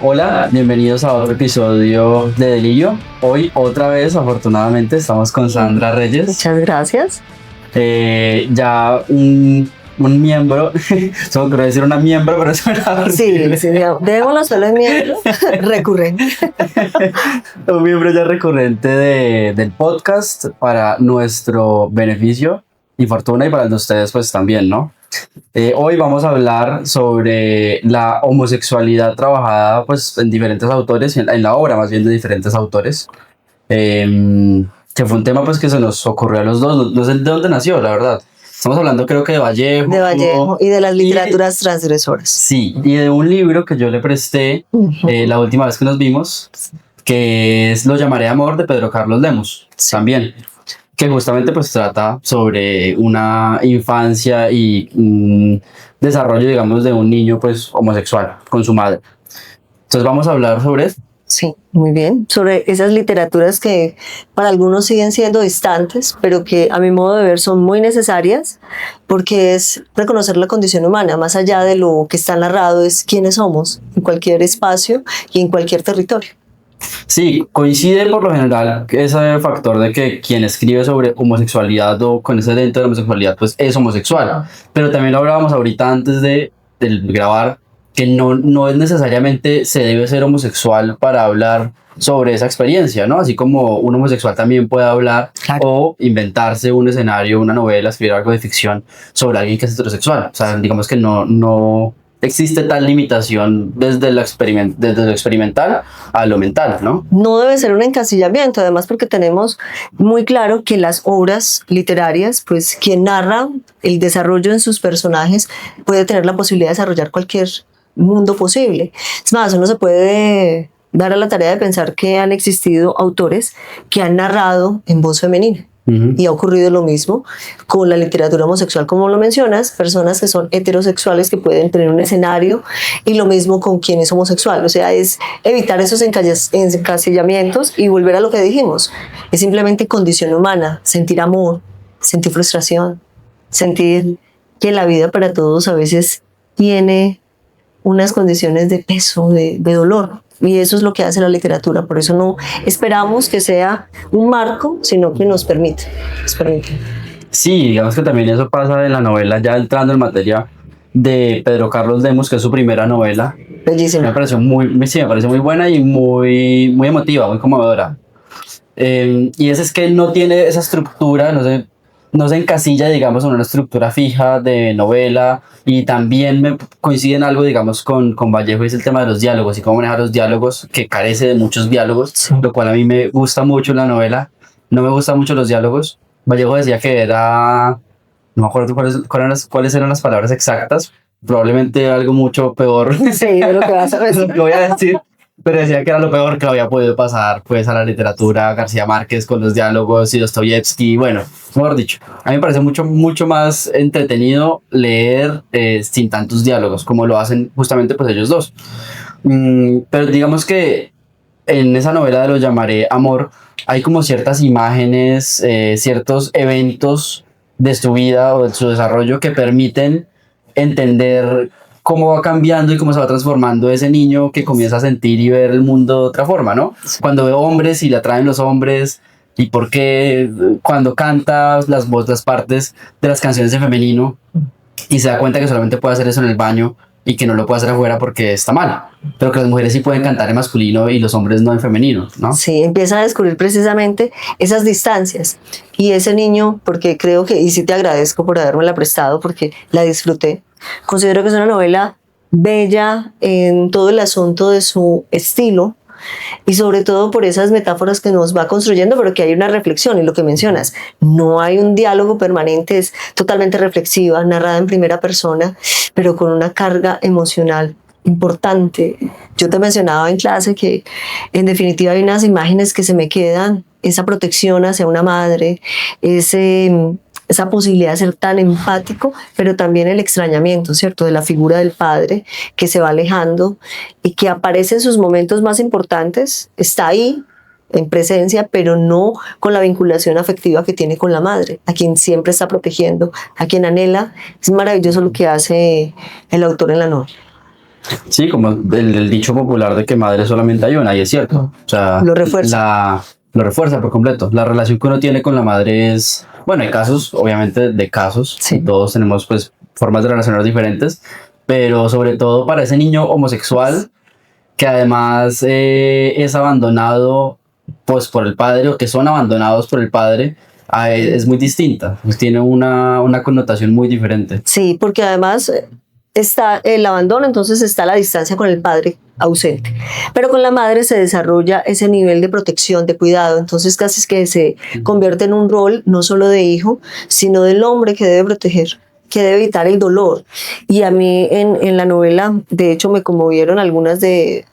Hola, bienvenidos a otro episodio de Delirio. Hoy otra vez, afortunadamente, estamos con Sandra Reyes. Muchas gracias. Ya un miembro, solo quiero decir una miembro, pero suena horrible. Sí, démoslo solo en miembro recurrente. Un miembro ya recurrente del podcast para nuestro beneficio y fortuna y para el de ustedes pues también, ¿no? Hoy vamos a hablar sobre la homosexualidad trabajada pues en diferentes autores, en la obra más bien de diferentes autores, que fue un tema pues que se nos ocurrió a los dos, no sé de dónde nació, la verdad. Estamos hablando creo que de Vallejo. De Vallejo y de las literaturas transgresoras. Sí, y de un libro que yo le presté la última vez que nos vimos, que es Lo llamaré amor, de Pedro Carlos Lemos, también, que justamente pues trata sobre una infancia y un desarrollo, digamos, de un niño pues homosexual con su madre. Entonces vamos a hablar sobre eso. Sí, muy bien. Sobre esas literaturas que para algunos siguen siendo distantes, pero que a mi modo de ver son muy necesarias, porque es reconocer la condición humana, más allá de lo que está narrado, es quiénes somos en cualquier espacio y en cualquier territorio. Sí, coincide por lo general ese factor de que quien escribe sobre homosexualidad o con ese dentro de la homosexualidad pues es homosexual, pero también lo hablábamos ahorita antes de grabar, que no es necesariamente se debe ser homosexual para hablar sobre esa experiencia, ¿no? Así como un homosexual también puede hablar o inventarse un escenario, una novela, escribir algo de ficción sobre alguien que es heterosexual. O sea, digamos que no existe tal limitación desde lo experimental a lo mental, ¿no? No debe ser un encasillamiento, además porque tenemos muy claro que las obras literarias, pues quien narra el desarrollo en sus personajes puede tener la posibilidad de desarrollar cualquier mundo posible. Es más, uno se puede dar a la tarea de pensar que han existido autores que han narrado en voz femenina. Y ha ocurrido lo mismo con la literatura homosexual, como lo mencionas, personas que son heterosexuales que pueden tener un escenario, y lo mismo con quien es homosexual. O sea, es evitar esos encasillamientos y volver a lo que dijimos. Es simplemente condición humana, sentir amor, sentir frustración, sentir que la vida para todos a veces tiene unas condiciones de peso, de dolor. Y eso es lo que hace la literatura. Por eso no esperamos que sea un marco, sino que nos permite. Sí, digamos que también eso pasa en la novela, ya entrando en materia de Pedro Carlos Lemos, que es su primera novela. Bellísima. Me pareció muy buena y muy emotiva, muy conmovedora. Y es que él no tiene esa estructura, no se encasilla, digamos, en una estructura fija de novela, y también me coincide en algo, digamos, con Vallejo, es el tema de los diálogos y cómo manejar los diálogos, que carece de muchos diálogos, lo cual a mí me gusta mucho en la novela. No me gustan mucho los diálogos. Vallejo decía que era, no me acuerdo cuáles eran las palabras exactas, probablemente algo mucho peor. Sí, de lo que vas a decir. Lo que voy a decir. Pero decía que era lo peor que había podido pasar pues a la literatura, García Márquez con los diálogos y Dostoyevsky. Bueno, mejor dicho, a mí me parece mucho más entretenido leer sin tantos diálogos, como lo hacen justamente pues ellos dos. Pero digamos que en esa novela de Lo llamaré amor hay como ciertas imágenes, ciertos eventos de su vida o de su desarrollo que permiten entender cómo va cambiando y cómo se va transformando ese niño que comienza a sentir y ver el mundo de otra forma, ¿no? Cuando ve hombres y le atraen los hombres, y por qué cuando canta las partes de las canciones en femenino y se da cuenta que solamente puede hacer eso en el baño y que no lo puede hacer afuera porque está mal, pero que las mujeres sí pueden cantar en masculino y los hombres no en femenino, ¿no? Sí, empieza a descubrir precisamente esas distancias. Y ese niño, porque creo que, y sí te agradezco por habérmela prestado porque la disfruté, considero que es una novela bella en todo el asunto de su estilo, y sobre todo por esas metáforas que nos va construyendo, pero que hay una reflexión. Y lo que mencionas, no hay un diálogo permanente, es totalmente reflexiva, narrada en primera persona, pero con una carga emocional importante. Yo te mencionaba en clase que en definitiva hay unas imágenes que se me quedan, esa protección hacia una madre, esa posibilidad de ser tan empático, pero también el extrañamiento, ¿cierto?, de la figura del padre que se va alejando y que aparece en sus momentos más importantes, está ahí en presencia, pero no con la vinculación afectiva que tiene con la madre, a quien siempre está protegiendo, a quien anhela. Es maravilloso lo que hace el autor en la novela. Sí, como el dicho popular de que madre solamente hay una, y es cierto. O sea, Lo refuerza. lo refuerza por completo. La relación que uno tiene con la madre es, bueno, hay casos, obviamente, de casos, Sí. y todos tenemos pues formas de relacionar diferentes, pero sobre todo para ese niño homosexual que además es abandonado pues por el padre o que son abandonados por el padre, es muy distinta, pues tiene una connotación muy diferente. Sí, porque además está el abandono, entonces está la distancia con el padre ausente. Pero con la madre se desarrolla ese nivel de protección, de cuidado, entonces casi es que se convierte en un rol no solo de hijo, sino del hombre que debe proteger, que debe evitar el dolor. Y a mí en la novela, de hecho, me conmovieron algunas de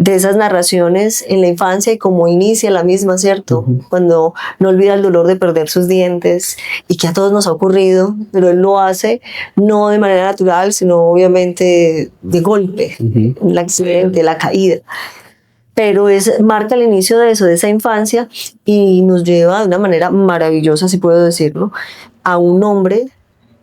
esas narraciones en la infancia y cómo inicia la misma, ¿cierto? Cuando no olvida el dolor de perder sus dientes y que a todos nos ha ocurrido, pero él lo hace no de manera natural, sino obviamente de golpe, el accidente, la caída. Pero marca el inicio de eso, de esa infancia, y nos lleva de una manera maravillosa, si puedo decirlo, a un hombre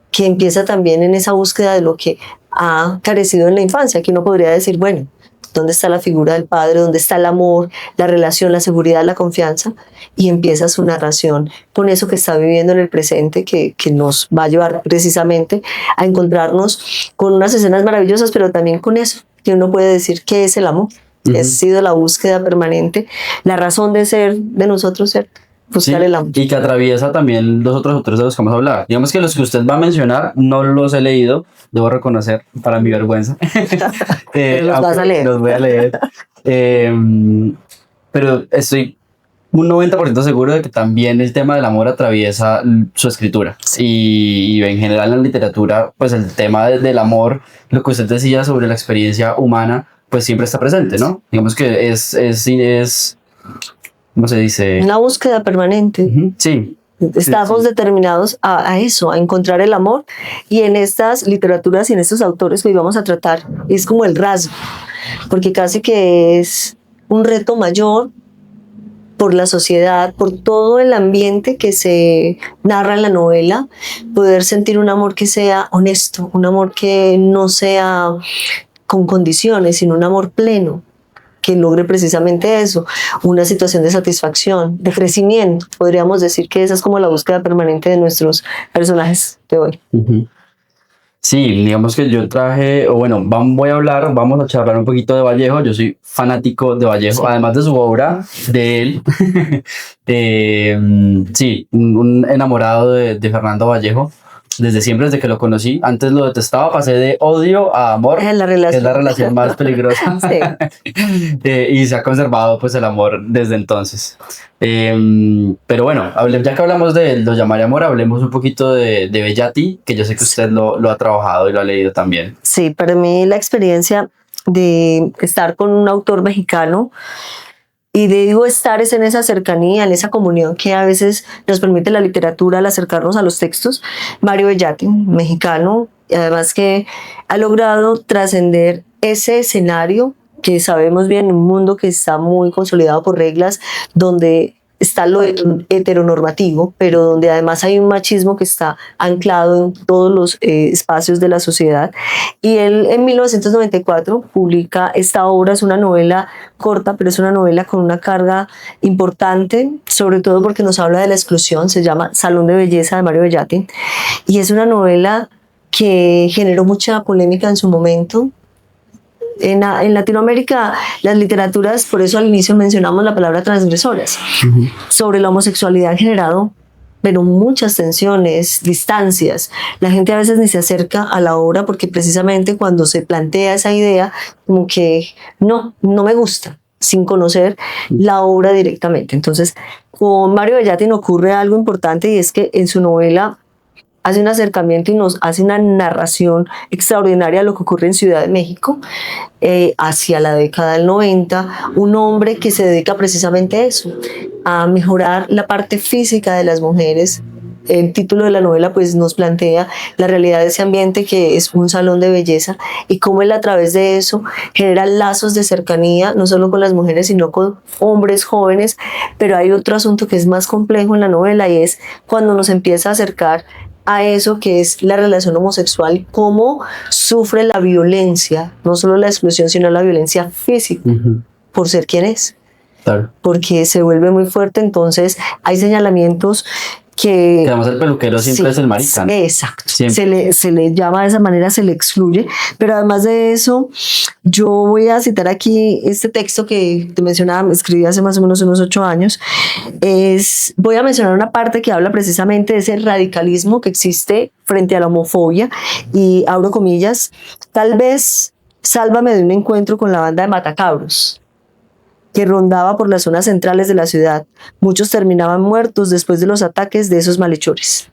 que empieza también en esa búsqueda de lo que ha carecido en la infancia, que uno podría decir, bueno, ¿dónde está la figura del padre? ¿Dónde está el amor, la relación, la seguridad, la confianza? Y empieza su narración con eso que está viviendo en el presente, que nos va a llevar precisamente a encontrarnos con unas escenas maravillosas, pero también con eso, que uno puede decir que es el amor. Ha sido la búsqueda permanente, la razón de ser de nosotros, ser buscar Sí, el amor. y que atraviesa también los otros autores de los que vamos a hablar. Digamos que los que usted va a mencionar no los he leído, debo reconocer, para mi vergüenza. Pero los vas a leer. Los voy a leer. Pero estoy un 90% seguro de que también el tema del amor atraviesa su escritura. Y en general en la literatura, pues el tema del amor, lo que usted decía sobre la experiencia humana, pues siempre está presente, ¿no? Digamos que es ¿cómo se dice? Una búsqueda permanente. Sí. Estamos determinados a eso, a encontrar el amor, y en estas literaturas y en estos autores que hoy vamos a tratar es como el rasgo, porque casi que es un reto mayor por la sociedad, por todo el ambiente que se narra en la novela, poder sentir un amor que sea honesto, un amor que no sea con condiciones, sino un amor pleno, que logre precisamente eso, una situación de satisfacción, de crecimiento. Podríamos decir que esa es como la búsqueda permanente de nuestros personajes de hoy. Sí, digamos que yo traje, o bueno, vamos a charlar un poquito de Vallejo. Yo soy fanático de Vallejo, además de su obra, de él. Sí, un enamorado de Fernando Vallejo. Desde siempre, desde que lo conocí. Antes lo detestaba, pasé de odio a amor, Es la que relación, es la relación más peligrosa. Sí. Y se ha conservado pues el amor desde entonces. Pero bueno, ya que hablamos de Lo llamaré amor, hablemos un poquito de Bellaty, que yo sé que usted lo ha trabajado y lo ha leído también. Sí, para mí la experiencia de estar con un autor mexicano, y digo estar es en esa cercanía, en esa comunión que a veces nos permite la literatura al acercarnos a los textos. Mario Bellaty, mexicano, y además que ha logrado trascender ese escenario que sabemos bien, un mundo que está muy consolidado por reglas, donde está lo heteronormativo, pero donde además hay un machismo que está anclado en todos los espacios de la sociedad. Y él en 1994 publica esta obra, es una novela corta, pero es una novela con una carga importante, sobre todo porque nos habla de la exclusión. Se llama Salón de Belleza de Mario Bellaty, y es una novela que generó mucha polémica en su momento. En Latinoamérica, las literaturas, por eso al inicio mencionamos la palabra transgresoras, sobre la homosexualidad han generado, pero muchas tensiones, distancias. La gente a veces ni se acerca a la obra porque precisamente cuando se plantea esa idea, como que no me gusta, sin conocer la obra directamente. Entonces, con Mario Bellaty ocurre algo importante, y es que en su novela hace un acercamiento y nos hace una narración extraordinaria de lo que ocurre en Ciudad de México hacia la década del 90, un hombre que se dedica precisamente a eso, a mejorar la parte física de las mujeres. El título de la novela pues nos plantea la realidad de ese ambiente que es un salón de belleza, y cómo él a través de eso genera lazos de cercanía, no solo con las mujeres, sino con hombres jóvenes. Pero hay otro asunto que es más complejo en la novela, y es cuando nos empieza a acercar a eso que es la relación homosexual, cómo sufre la violencia, no solo la exclusión, sino la violencia física, por ser quien es. Claro. Porque se vuelve muy fuerte, entonces hay señalamientos que además el peluquero siempre es el marica, ¿no? Exacto. Siempre. Se le llama de esa manera, se le excluye. Pero además de eso, yo voy a citar aquí este texto que te mencionaba, escribí hace más o menos unos 8 años. Voy a mencionar una parte que habla precisamente de ese radicalismo que existe frente a la homofobia, y abro comillas: tal vez sálvame de un encuentro con la banda de Matacabros que rondaba por las zonas centrales de la ciudad. Muchos terminaban muertos después de los ataques de esos malhechores.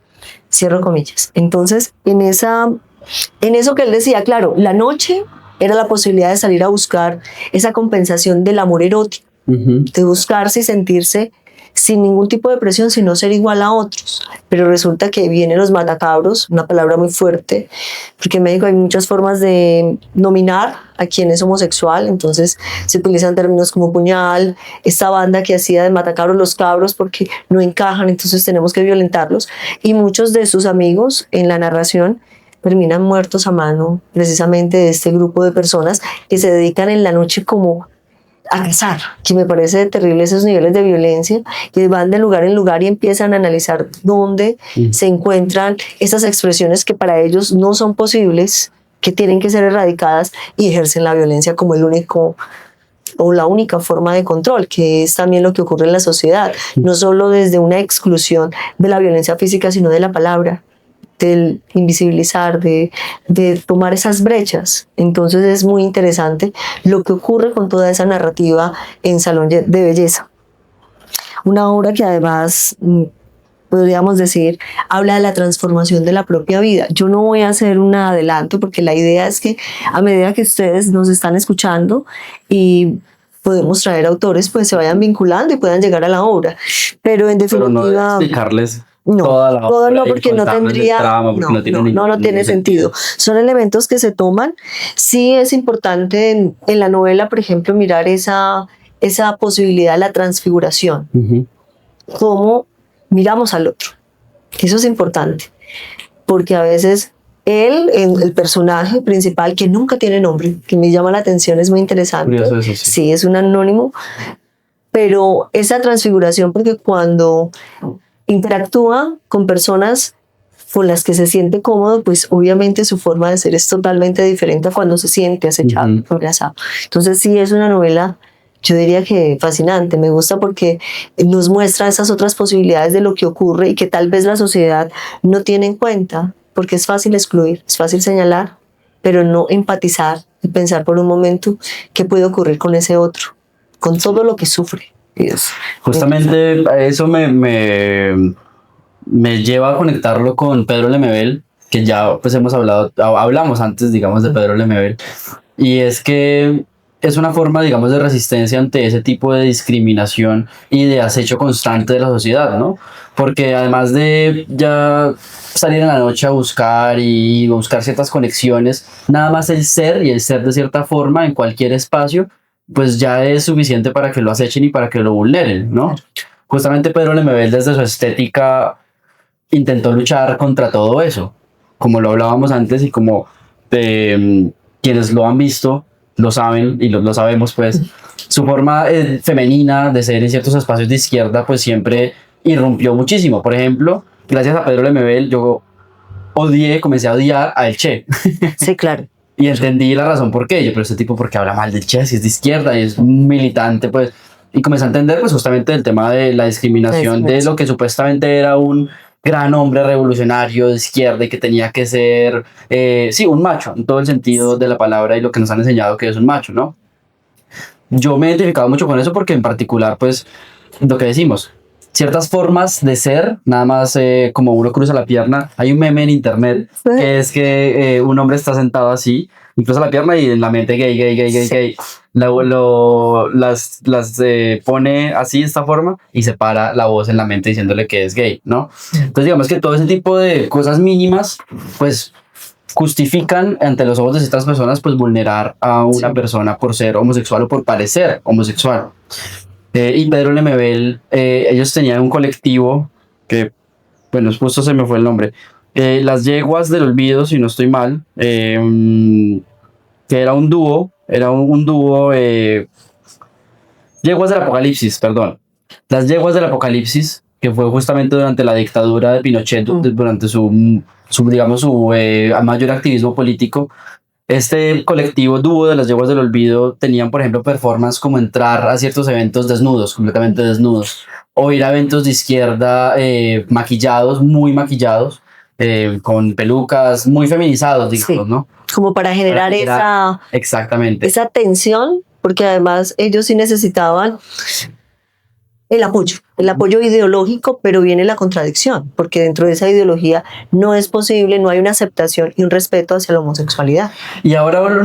Cierro comillas. Entonces, en eso que él decía, claro, la noche era la posibilidad de salir a buscar esa compensación del amor erótico, de buscarse y sentirse sin ningún tipo de presión, sino ser igual a otros. Pero resulta que vienen los matacabros, una palabra muy fuerte, porque en México hay muchas formas de nominar a quien es homosexual, entonces se utilizan términos como puñal, esta banda que hacía de matacabros los cabros porque no encajan, entonces tenemos que violentarlos, y muchos de sus amigos en la narración terminan muertos a mano precisamente de este grupo de personas que se dedican en la noche como a cazar, que me parece terrible esos niveles de violencia, que van de lugar en lugar y empiezan a analizar dónde se encuentran esas expresiones que para ellos no son posibles, que tienen que ser erradicadas, y ejercen la violencia como el único o la única forma de control, que es también lo que ocurre en la sociedad, no solo desde una exclusión de la violencia física, sino de la palabra, del invisibilizar, de tomar esas brechas. Entonces es muy interesante lo que ocurre con toda esa narrativa en Salón de Belleza. Una obra que además, podríamos decir, habla de la transformación de la propia vida. Yo no voy a hacer un adelanto porque la idea es que a medida que ustedes nos están escuchando y podemos traer autores, pues se vayan vinculando y puedan llegar a la obra. Pero en definitiva... Pero no explicarles... No, todo no, porque no tendría, trama, porque no tiene sentido. Son elementos que se toman. Sí es importante en la novela, por ejemplo, mirar esa posibilidad de la transfiguración. Cómo miramos al otro. Eso es importante, porque a veces el personaje principal, que nunca tiene nombre, que me llama la atención, es muy interesante. Curioso eso, sí. Sí, es un anónimo, pero esa transfiguración, porque cuando interactúa con personas con las que se siente cómodo, pues obviamente su forma de ser es totalmente diferente a cuando se siente acechado, amenazado. Entonces sí es una novela, yo diría que fascinante. Me gusta porque nos muestra esas otras posibilidades de lo que ocurre y que tal vez la sociedad no tiene en cuenta, porque es fácil excluir, es fácil señalar, pero no empatizar y pensar por un momento qué puede ocurrir con ese otro, con todo lo que sufre. Justamente eso me lleva a conectarlo con Pedro Lemebel, que ya pues hablamos antes, digamos, de Pedro Lemebel, y es que es una forma, digamos, de resistencia ante ese tipo de discriminación y de acecho constante de la sociedad, ¿no? Porque además de ya salir en la noche a buscar y buscar ciertas conexiones, nada más el ser, y el ser de cierta forma en cualquier espacio, pues ya es suficiente para que lo acechen y para que lo vulneren, ¿no? Justamente Pedro Lemebel, desde su estética, intentó luchar contra todo eso, como lo hablábamos antes y como quienes lo han visto lo saben y lo sabemos, pues su forma femenina de ser en ciertos espacios de izquierda pues siempre irrumpió muchísimo. Por ejemplo, gracias a Pedro Lemebel yo comencé a odiar a El Che. Sí, claro. Y entendí la razón por qué. Yo, pero este tipo, ¿por qué habla mal del Che? Si es de izquierda y es un militante, pues. Y comencé a entender, pues, justamente el tema de la discriminación de lo que supuestamente era un gran hombre revolucionario de izquierda y que tenía que ser, sí, un macho, en todo el sentido de la palabra y lo que nos han enseñado que es un macho, ¿no? Yo me he identificado mucho con eso porque en particular, pues, lo que decimos, ciertas formas de ser, nada más como uno cruza la pierna. Hay un meme en internet que es que un hombre está sentado así, y cruza la pierna y en la mente gay. Las pone así de esta forma y separa la voz en la mente diciéndole que es gay, ¿no? Entonces digamos que todo ese tipo de cosas mínimas, pues justifican ante los ojos de ciertas personas, pues vulnerar a una persona por ser homosexual o por parecer homosexual. Y Pedro Lemebel, ellos tenían un colectivo que, bueno, justo se me fue el nombre, Las Yeguas del Olvido, si no estoy mal, que era un dúo, un dúo, Yeguas del Apocalipsis, perdón. Las Yeguas del Apocalipsis, que fue justamente durante la dictadura de Pinochet, durante digamos, su mayor activismo político. Este colectivo dúo de las Yeguas del Olvido tenían, por ejemplo, performance como entrar a ciertos eventos desnudos, completamente desnudos, o ir a eventos de izquierda maquillados, muy maquillados, con pelucas muy feminizados, digamos, Sí. ¿no? Como para generar Exactamente. esa tensión, porque además ellos sí necesitaban el apoyo ideológico, pero viene la contradicción, porque dentro de esa ideología no es posible, no hay una aceptación y un respeto hacia la homosexualidad. Y ahora a uno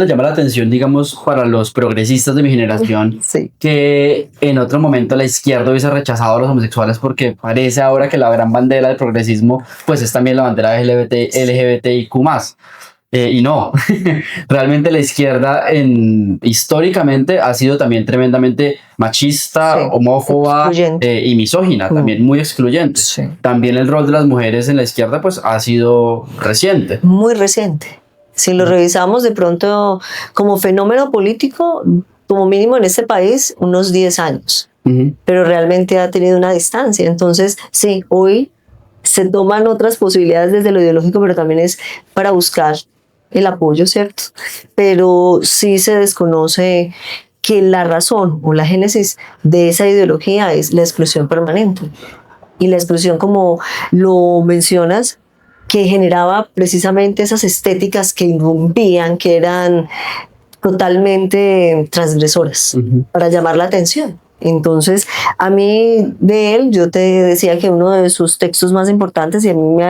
le llama la atención, digamos, para los progresistas de mi generación, Sí. que en otro momento la izquierda hubiese rechazado a los homosexuales, porque parece ahora que la gran bandera del progresismo pues es también la bandera LGBTIQ+. Y no, realmente la izquierda históricamente ha sido también tremendamente machista, Sí, homófoba y misógina, también muy excluyente. Sí. También el rol de las mujeres en la izquierda pues ha sido reciente. Muy reciente. Si lo revisamos de pronto como fenómeno político, como mínimo en este país, unos 10 años. Pero realmente ha tenido una distancia. Entonces, sí, hoy se toman otras posibilidades desde lo ideológico, pero también es para buscar el apoyo, ¿cierto? Pero sí se desconoce que la razón o la génesis de esa ideología es la exclusión permanente. Y la exclusión, como lo mencionas, que generaba precisamente esas estéticas que irrumpían, que eran totalmente transgresoras para llamar la atención. Entonces, a mí de él, yo te decía que uno de sus textos más importantes y a mí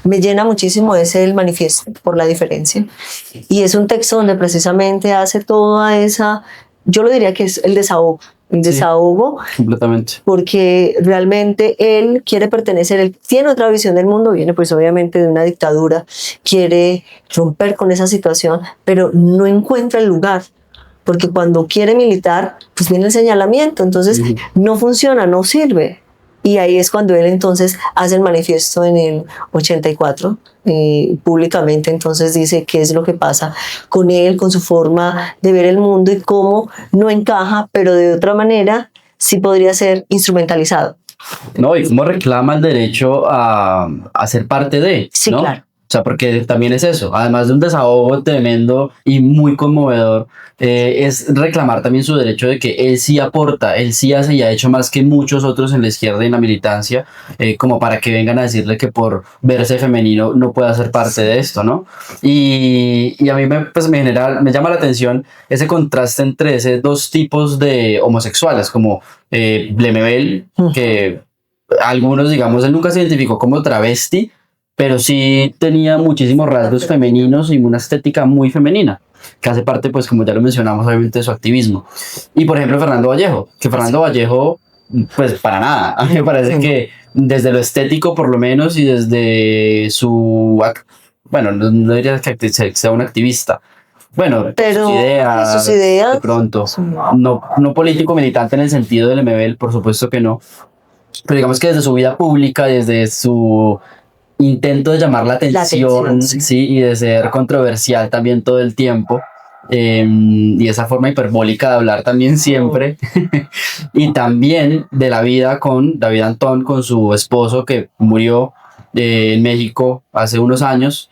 me llena muchísimo es el Manifiesto por la Diferencia. Y es un texto donde precisamente hace toda esa, yo lo diría que es el desahogo, completamente. Porque realmente él quiere pertenecer, él tiene otra visión del mundo, viene pues obviamente de una dictadura, quiere romper con esa situación, pero no encuentra el lugar. Porque cuando quiere militar, pues viene el señalamiento, entonces no funciona, no sirve. Y ahí es cuando él entonces hace el manifiesto en el 84, públicamente entonces dice qué es lo que pasa con él, con su forma de ver el mundo y cómo no encaja, pero de otra manera sí podría ser instrumentalizado. No, y cómo reclama el derecho a ser parte de, sí, ¿no? Claro. O sea, porque también es eso, además de un desahogo tremendo y muy conmovedor, es reclamar también su derecho de que él sí aporta, él sí hace y ha hecho más que muchos otros en la izquierda y en la militancia, como para que vengan a decirle que por verse femenino no pueda ser parte de esto, ¿no? Y a mí me llama la atención ese contraste entre esos dos tipos de homosexuales, como Lemebel, que algunos, digamos, él nunca se identificó como travesti, pero sí tenía muchísimos rasgos femeninos y una estética muy femenina, que hace parte, pues como ya lo mencionamos, obviamente de su activismo. Y por ejemplo Fernando Vallejo, pues para nada, a mí me parece que desde lo estético por lo menos y desde bueno, no diría que sea un activista, bueno, pero sus ideas de pronto, no político militante en el sentido del MBL, por supuesto que no, pero digamos que desde su vida pública, desde su intento de llamar la atención, sí, y de ser controversial también todo el tiempo, y esa forma hiperbólica de hablar también siempre, y también de la vida con David Antón, con su esposo que murió en México hace unos años,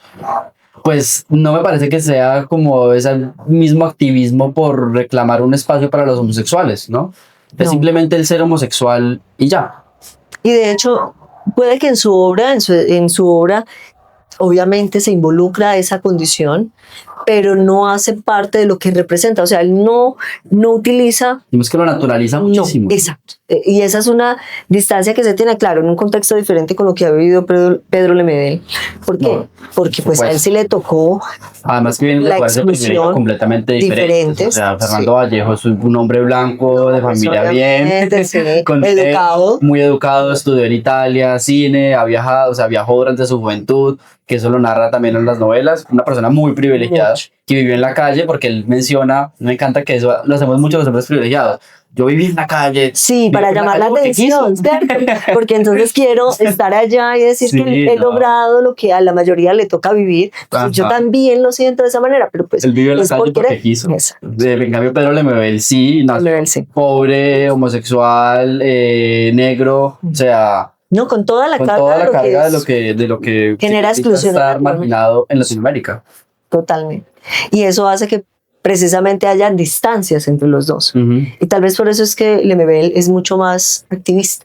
pues no me parece que sea como ese mismo activismo por reclamar un espacio para los homosexuales, ¿no? Es simplemente el ser homosexual y ya. Y de hecho, puede que en su obra, obviamente se involucra esa condición, pero no hace parte de lo que representa. O sea, él no utiliza... Digamos que lo naturaliza muchísimo. No, exacto. Y esa es una distancia que se tiene, claro, en un contexto diferente con lo que ha vivido Pedro Lemebel. ¿Por qué? No, porque pues a él sí le tocó... Además que viene de exclusión completamente diferentes. O sea, Fernando Vallejo es un hombre blanco, de familia bien, educado. Muy educado, estudió en Italia, cine, ha viajado, o sea, viajó durante su juventud, que eso lo narra también en las novelas. Una persona muy privilegiada que vivió en la calle, porque él menciona, me encanta que eso lo hacemos mucho los hombres privilegiados. yo viví en la calle. Sí, vivo para en llamar la calle porque atención, quiso. ¿cierto? Porque entonces quiero estar allá y decir Sí, que he no. logrado lo que a la mayoría le toca vivir. Pues yo Ajá. también lo siento de esa manera, pero pues Él vivió en la es calle por porque querer. quiso. Exacto. En cambio, Pedro Lemebel sí, nació Lemebel sí. pobre, homosexual, negro, o sea, No, con toda la con carga toda de la lo que carga es, de lo que genera significa exclusión estar naturalmente. marginado en Latinoamérica. Totalmente. Y eso hace que precisamente haya distancias entre los dos. Ujú. Y tal vez por eso es que Lemebel es mucho más activista,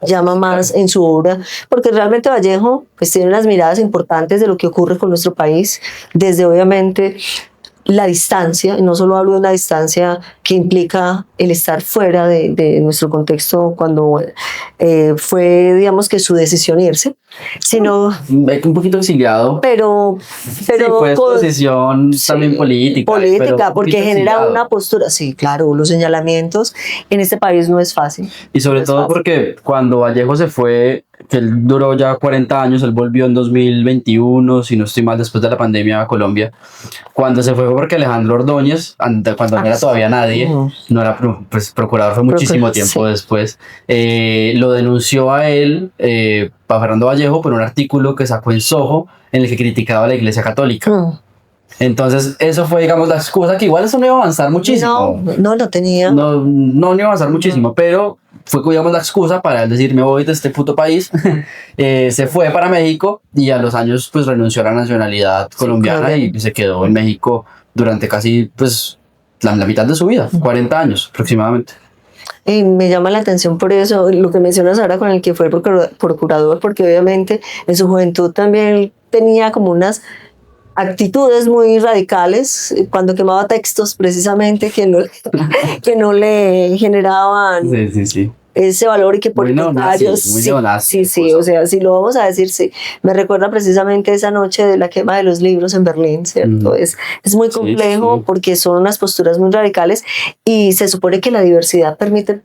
llama más en su obra, porque realmente Vallejo pues tiene unas miradas importantes de lo que ocurre con nuestro país, desde obviamente la distancia, y no solo hablo de una distancia que implica el estar fuera de nuestro contexto cuando fue, digamos que su decisión irse, sino, Un poquito exiliado. pero Sí, pues con- posición sí, también política. pero política, un porque poquito genera exiliado. una postura, sí, claro, los señalamientos en este país no es fácil. Y sobre No es todo fácil. porque cuando Vallejo se fue, que él duró ya 40 años, él volvió en 2021, si no estoy mal, después de la pandemia a Colombia. Cuando se fue porque Alejandro Ordóñez, cuando no era todavía nadie, Ujú. no era pues, procurador, fue muchísimo tiempo Sí. después, lo denunció a él, a Fernando Vallejo, por un artículo que sacó en Soho en el que criticaba a la Iglesia Católica. Mm. Entonces, eso fue, digamos, la excusa que igual eso no iba a avanzar muchísimo. No tenía. No iba a avanzar muchísimo, pero fue, digamos, la excusa para él decir, me voy de este puto país. Se fue para México y a los años, pues, renunció a la nacionalidad colombiana claro. y se quedó en México durante casi, pues, la mitad de su vida, 40 años aproximadamente. Y me llama la atención por eso, lo que mencionas ahora con el que fue el procurador, porque obviamente en su juventud también tenía como unas actitudes muy radicales cuando quemaba textos precisamente que no le generaban Sí. ese valor y que por Muy el neonazi, contrario, muy neonazi, sí, o sea, si lo vamos a decir, sí, me recuerda precisamente esa noche de la quema de los libros en Berlín, ¿cierto? Es muy complejo sí. porque son unas posturas muy radicales y se supone que la diversidad permite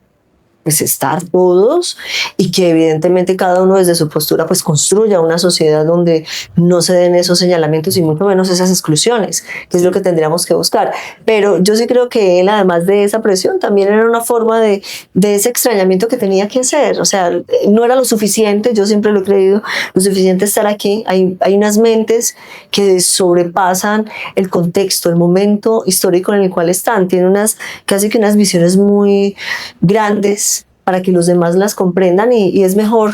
pues estar todos y que evidentemente cada uno desde su postura pues construya una sociedad donde no se den esos señalamientos y mucho menos esas exclusiones, que es lo que tendríamos que buscar. Pero yo sí creo que él, además de esa presión, también era una forma de ese extrañamiento que tenía que hacer. O sea, no era lo suficiente, yo siempre lo he creído, lo suficiente estar aquí. Hay unas mentes que sobrepasan el contexto, el momento histórico en el cual están. Tienen casi que unas visiones muy grandes para que los demás las comprendan y es mejor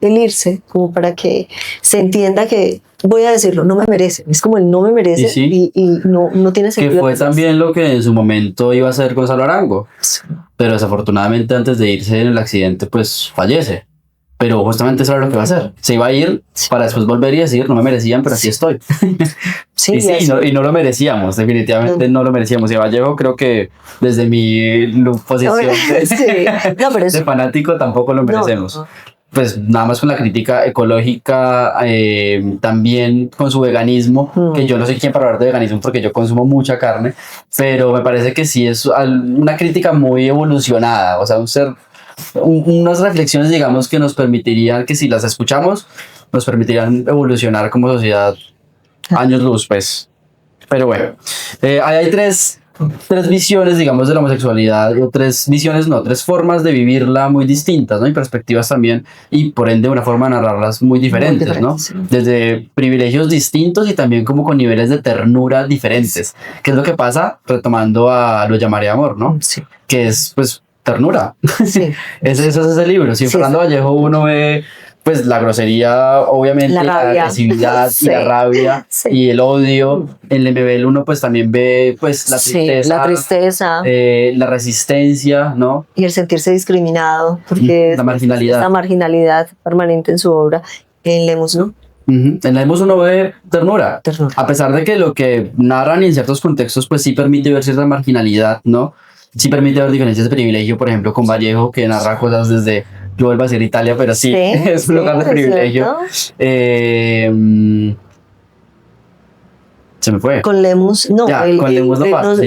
el irse, como para que se entienda que, voy a decirlo, no me merece, es como el no me merece y no tiene sentido. Que fue también lo que en su momento iba a hacer Gonzalo Arango, pero desafortunadamente antes de irse en el accidente pues fallece. Pero justamente eso era lo que iba a hacer. Se iba a ir para después volver y decir, no me merecían, pero aquí estoy. Sí, y no lo merecíamos, definitivamente no lo merecíamos. Y Vallejo creo que desde mi posición de fanático tampoco lo merecemos. No. Pues nada más con la crítica ecológica, también con su veganismo, que yo no soy quien para hablar de veganismo porque yo consumo mucha carne, pero me parece que sí es una crítica muy evolucionada, o sea, unas reflexiones, digamos, que nos permitirían, que si las escuchamos, nos permitirían evolucionar como sociedad años luz, pues. Pero bueno, hay tres visiones, digamos, de la homosexualidad, o tres formas de vivirla muy distintas, ¿no? Y perspectivas también, y por ende una forma de narrarlas muy diferentes, ¿no? Sí. Desde privilegios distintos y también como con niveles de ternura diferentes, que es lo que pasa retomando a Lo llamaré amor, ¿no? Sí. Que es, pues, ternura. Sí. Eso es el libro. Si en Fernando Vallejo uno ve pues la grosería, obviamente, la agresividad y la rabia y el odio, en Lemebel uno pues también ve pues la tristeza, la resistencia, ¿no? Y el sentirse discriminado, porque la marginalidad. Esta marginalidad permanente en su obra. En Lemus, ¿no? En Lemus uno ve ternura, a pesar de que lo que narran en ciertos contextos pues sí permite ver cierta marginalidad, ¿no? Sí permite ver diferencias de privilegio, por ejemplo, con Vallejo, que narra cosas desde, yo vuelvo a decir Italia, pero sí es un lugar de privilegio. Se me fue. Con Lemus, no, con Lemus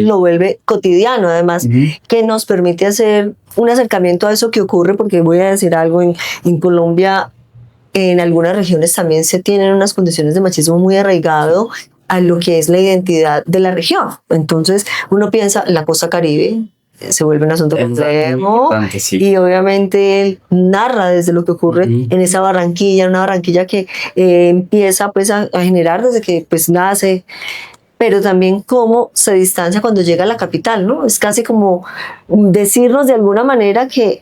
lo vuelve cotidiano, además, que nos permite hacer un acercamiento a eso que ocurre, porque voy a decir algo, en Colombia, en algunas regiones también se tienen unas condiciones de machismo muy arraigado a lo que es la identidad de la región. Entonces uno piensa en la costa caribe, se vuelve un asunto complejo. Sí. Y obviamente él narra desde lo que ocurre en esa Barranquilla, una Barranquilla que empieza pues a generar desde que pues nace, pero también cómo se distancia cuando llega a la capital, ¿no? Es casi como decirnos de alguna manera que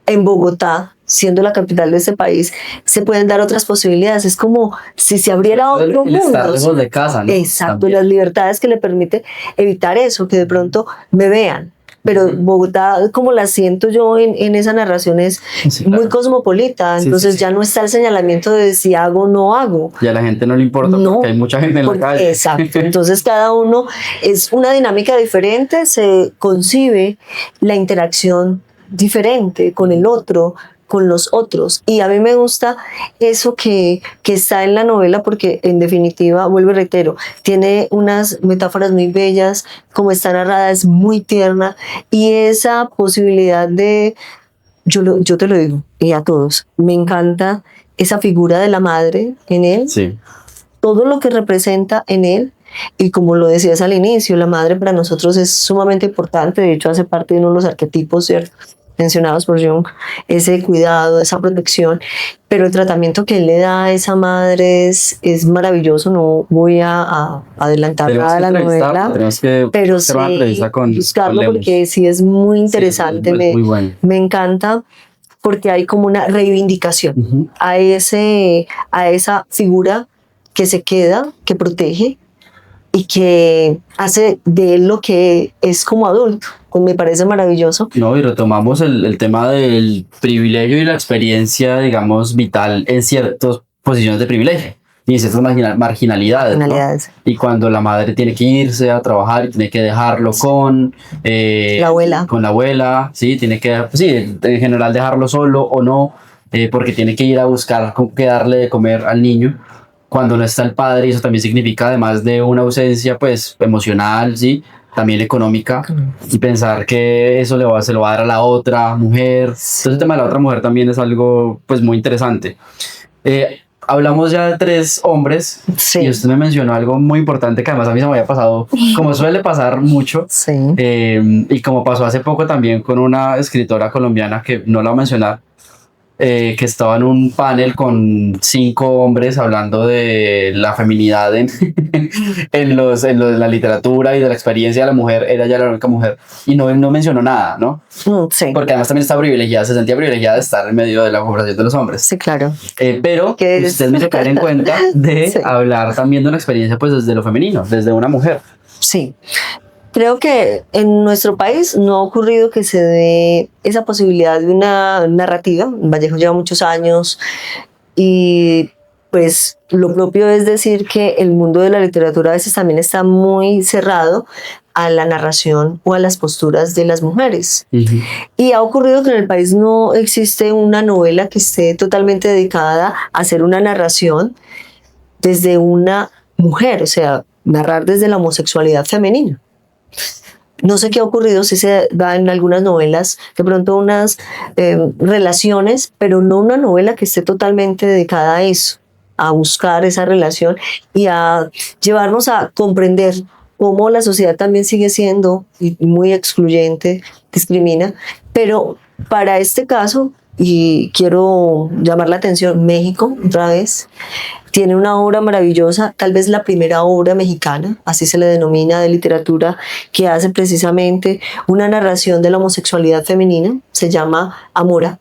en Bogotá, siendo la capital de este país, se pueden dar otras posibilidades. Es como si se abriera otro el estar mundo. lejos de casa, ¿no? Exacto, También. las libertades que le permite evitar eso, que de pronto me vean. Pero Bogotá, como la siento yo en esa narración, es Sí, claro. muy cosmopolita. Entonces ya no está el señalamiento de si hago o no hago. Y a la gente no le importa No, porque hay mucha gente en la calle. Exacto. Entonces cada uno es una dinámica diferente, se concibe la interacción diferente con el otro, con los otros. Y a mí me gusta eso que está en la novela porque en definitiva, vuelvo y reitero, tiene unas metáforas muy bellas, como está narrada es muy tierna y esa posibilidad de, yo te lo digo, y a todos, me encanta esa figura de la madre en él, Sí. todo lo que representa en él. Y como lo decías al inicio, la madre para nosotros es sumamente importante, de hecho hace parte de uno de los arquetipos, ¿cierto?, mencionados por Jung, ese cuidado, esa protección, pero el tratamiento que él le da a esa madre es maravilloso. No voy a adelantar nada de la novela, tenemos que pero hacer una entrevista sí con buscarlo Lemus. porque sí es muy interesante, Sí, es muy bueno. me encanta porque hay como una reivindicación a esa figura que se queda, que protege y que hace de él lo que es como adulto. Pues me parece maravilloso. No, y retomamos el tema del privilegio y la experiencia, digamos, vital en ciertas posiciones de privilegio y en ciertas marginalidades, ¿no? Y cuando la madre tiene que irse a trabajar y tiene que dejarlo con la abuela. Con la abuela, sí, tiene que, sí, en general dejarlo solo o no, porque tiene que ir a buscar qué darle de comer al niño. Cuando no está el padre, y eso también significa, además de una ausencia pues emocional, ¿sí?, también económica, y pensar que eso se lo va a dar a la otra mujer. Entonces el tema de la otra mujer también es algo pues muy interesante. Hablamos ya de 3 hombres, sí, y usted me mencionó algo muy importante que además a mí se me había pasado, como suele pasar mucho, sí. Y como pasó hace poco también con una escritora colombiana que no la voy a mencionar, que estaba en un panel con 5 hombres hablando de la feminidad en la literatura y de la experiencia de la mujer. Era ya la única mujer y no mencionó nada, ¿no? Sí. Porque además también está privilegiada, se sentía privilegiada de estar en medio de la conversación de los hombres. Sí, claro. Pero usted me hizo caer en cuenta de hablar también de una experiencia pues desde lo femenino, desde una mujer. Sí. Creo que en nuestro país no ha ocurrido que se dé esa posibilidad de una narrativa. Vallejo lleva muchos años y pues lo propio es decir que el mundo de la literatura a veces también está muy cerrado a la narración o a las posturas de las mujeres. Y ha ocurrido que en el país no existe una novela que esté totalmente dedicada a hacer una narración desde una mujer, o sea, narrar desde la homosexualidad femenina. No sé qué ha ocurrido, si se da en algunas novelas, de pronto unas relaciones, pero no una novela que esté totalmente dedicada a eso, a buscar esa relación y a llevarnos a comprender cómo la sociedad también sigue siendo muy excluyente, discrimina, pero para este caso, y quiero llamar la atención, México, otra vez, tiene una obra maravillosa, tal vez la primera obra mexicana, así se le denomina, de literatura, que hace precisamente una narración de la homosexualidad femenina, se llama Amora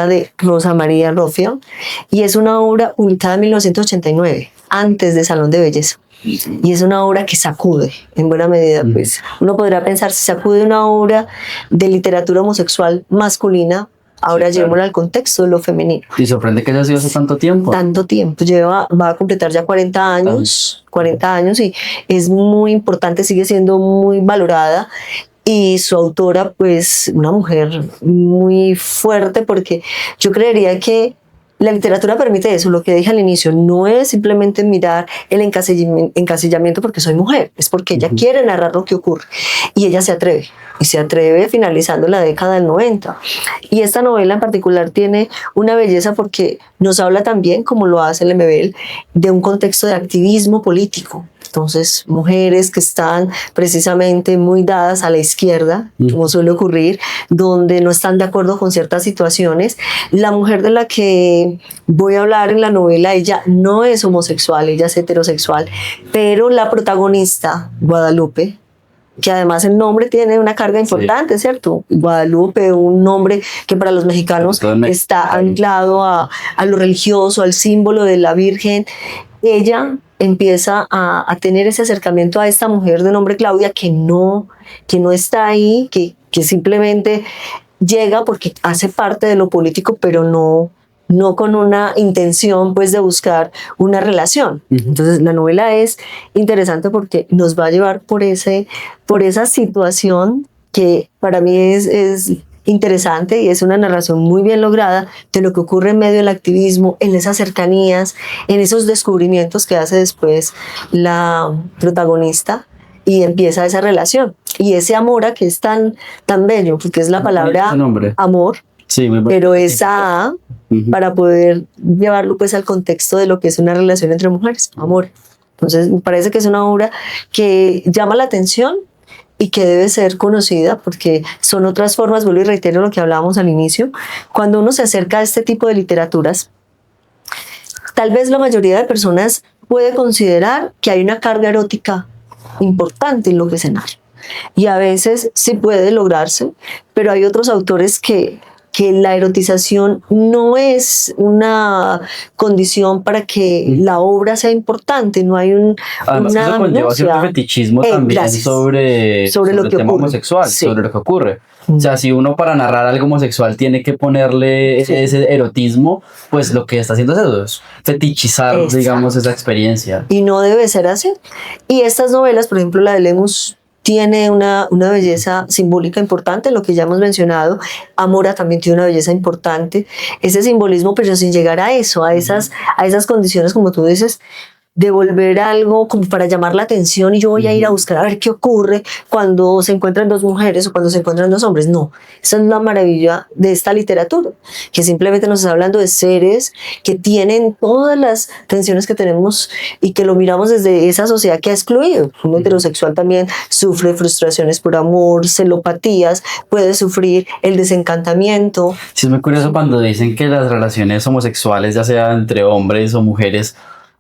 de Rosa María Rothfield, y es una obra publicada en 1989, antes de Salón de Belleza. Y es una obra que sacude, en buena medida, pues. Uno podrá pensar, si sacude una obra de literatura homosexual masculina, ahora llevémosla al contexto de lo femenino. Y sorprende que haya sido hace tanto tiempo. Tanto tiempo, va a completar ya 40 años y es muy importante, sigue siendo muy valorada. Y su autora, pues, una mujer muy fuerte, porque yo creería que la literatura permite eso, lo que dije al inicio, no es simplemente mirar el encasillamiento porque soy mujer, es porque ella quiere narrar lo que ocurre y ella se atreve, y se atreve finalizando la década del 90. Y esta novela en particular tiene una belleza porque nos habla también, como lo hace Lemebel, de un contexto de activismo político. Entonces, mujeres que están precisamente muy dadas a la izquierda, como suele ocurrir, donde no están de acuerdo con ciertas situaciones. La mujer de la que voy a hablar en la novela, ella no es homosexual, ella es heterosexual, pero la protagonista, Guadalupe, que además el nombre tiene una carga importante, ¿cierto? Guadalupe, un nombre que para los mexicanos está anclado a lo religioso, al símbolo de la Virgen. Ella empieza a tener ese acercamiento a esta mujer de nombre Claudia que no está ahí, que simplemente llega porque hace parte de lo político, pero no con una intención pues de buscar una relación. Entonces la novela es interesante porque nos va a llevar por esa situación que para mí es interesante y es una narración muy bien lograda de lo que ocurre en medio del activismo, en esas cercanías, en esos descubrimientos que hace después la protagonista y empieza esa relación. Y ese amor que es tan bello, porque es la palabra amor, sí, muy bueno. Pero esa A, para poder llevarlo pues al contexto de lo que es una relación entre mujeres, amor. Entonces me parece que es una obra que llama la atención y que debe ser conocida porque son otras formas, vuelvo y reitero lo que hablábamos al inicio, cuando uno se acerca a este tipo de literaturas, tal vez la mayoría de personas puede considerar que hay una carga erótica importante en lo que se narra. Y a veces sí puede lograrse, pero hay otros autores que la erotización no es una condición para que la obra sea importante, no hay además una eso conlleva cierto fetichismo también sobre lo que el tema ocurre. homosexual, Sí. sobre lo que ocurre. O sea, si uno para narrar algo homosexual tiene que ponerle ese erotismo, pues lo que está haciendo es eso, es fetichizar, digamos, esa experiencia. Y no debe ser así. Y estas novelas, por ejemplo, la de Lemus, tiene una belleza simbólica importante, lo que ya hemos mencionado. Amora también tiene una belleza importante. Ese simbolismo, pero sin llegar a eso, a esas condiciones, como tú dices, de volver algo como para llamar la atención y yo voy a ir a buscar a ver qué ocurre cuando se encuentran dos mujeres o cuando se encuentran dos hombres. No, esa es la maravilla de esta literatura, que simplemente nos está hablando de seres que tienen todas las tensiones que tenemos y que lo miramos desde esa sociedad que ha excluido. Un heterosexual también sufre frustraciones por amor, celopatías, puede sufrir el desencantamiento. Sí, es muy curioso cuando dicen que las relaciones homosexuales, ya sea entre hombres o mujeres,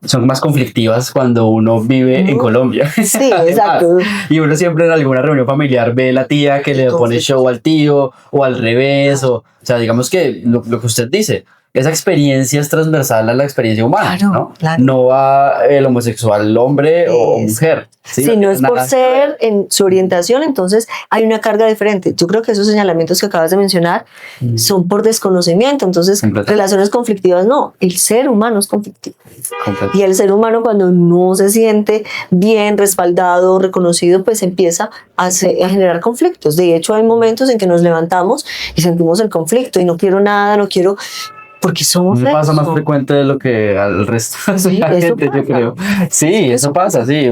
son más conflictivas cuando uno vive en Colombia. Sí, exacto. Y uno siempre en alguna reunión familiar ve la tía que le pone show al tío o al revés. O sea, digamos que lo que usted dice, esa experiencia es transversal a la experiencia humana, claro, ¿no? Claro. No va el homosexual hombre o mujer. Si no es por ser en su orientación, entonces hay una carga diferente. Yo creo que esos señalamientos que acabas de mencionar son por desconocimiento. Entonces, relaciones conflictivas no. El ser humano es conflictivo. Y el ser humano, cuando no se siente bien, respaldado, reconocido, pues empieza a generar conflictos. De hecho, hay momentos en que nos levantamos y sentimos el conflicto y no quiero nada, no quiero... Porque somos eso pasa más frecuente de lo que al resto de la gente, yo creo. Sí, eso pasa, sí.